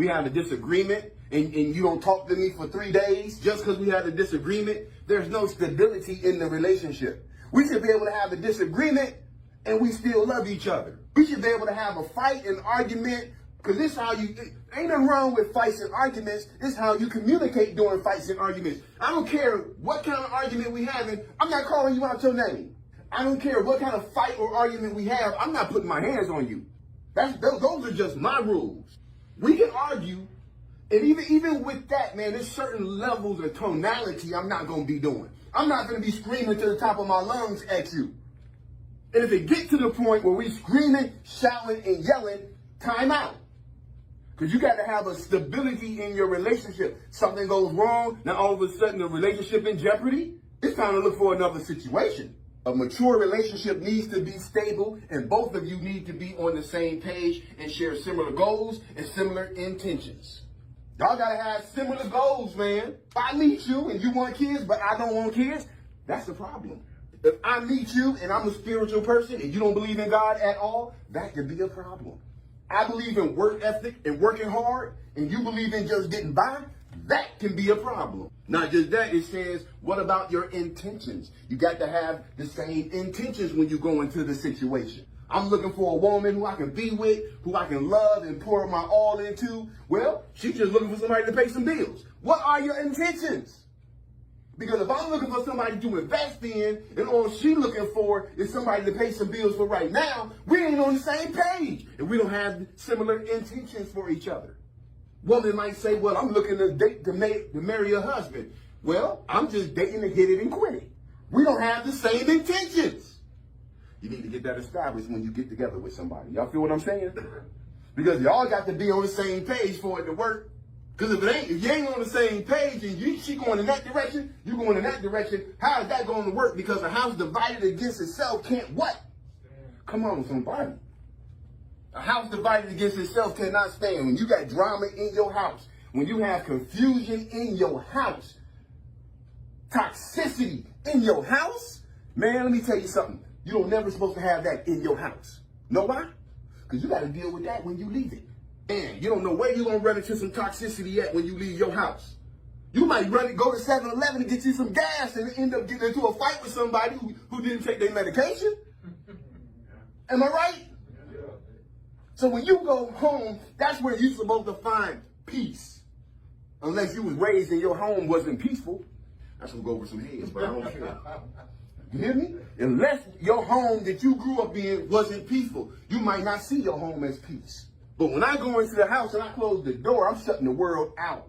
we have a disagreement and you don't talk to me for 3 days just because we had a disagreement, there's no stability in the relationship. We should be able to have a disagreement and we still love each other. We should be able to have a fight, an argument, because this is how you, ain't nothing wrong with fights and arguments. This is how you communicate during fights and arguments. I don't care what kind of argument we having. I'm not calling you out your name. I don't care what kind of fight or argument we have. I'm not putting my hands on you. Those are just my rules. We can argue, and even with that, man, there's certain levels of tonality I'm not going to be doing. I'm not going to be screaming to the top of my lungs at you. And if it gets to the point where we screaming, shouting, and yelling, time out. Because you got to have a stability in your relationship. Something goes wrong, now all of a sudden the relationship in jeopardy, it's time to look for another situation. A mature relationship needs to be stable, and both of you need to be on the same page and share similar goals and similar intentions. Y'all got to have similar goals, man. If I meet you and you want kids, but I don't want kids, that's the problem. If I meet you and I'm a spiritual person and you don't believe in God at all, that could be a problem. I believe in work ethic and working hard, and you believe in just getting by, that can be a problem. Not just that, it says, what about your intentions? You got to have the same intentions when you go into the situation. I'm looking for a woman who I can be with, who I can love and pour my all into. Well, she's just looking for somebody to pay some bills. What are your intentions? Because if I'm looking for somebody to invest in, and all she's looking for is somebody to pay some bills for right now, we ain't on the same page, and we don't have similar intentions for each other. Woman might say, well, I'm looking to date to marry a husband. Well, I'm just dating to hit it and quit it. We don't have the same intentions. You need to get that established when you get together with somebody. Y'all feel what I'm saying? Because y'all got to be on the same page for it to work. Because if you ain't on the same page and she going in that direction, you going in that direction, how is that going to work? Because a house divided against itself can't what? Come on, somebody. A house divided against itself cannot stand. When you got drama in your house, when you have confusion in your house, toxicity in your house, man, let me tell you something. You don't never supposed to have that in your house. Know why? Because you got to deal with that when you leave it. And you don't know where you're going to run into some toxicity at when you leave your house. You might go to 7-Eleven and get you some gas and end up getting into a fight with somebody who didn't take their medication. Am I right? So when you go home, that's where you're supposed to find peace. Unless you was raised and your home wasn't peaceful. That's going to go over some heads, but I don't care. You hear me? Unless your home that you grew up in wasn't peaceful, you might not see your home as peace. But when I go into the house and I close the door, I'm shutting the world out.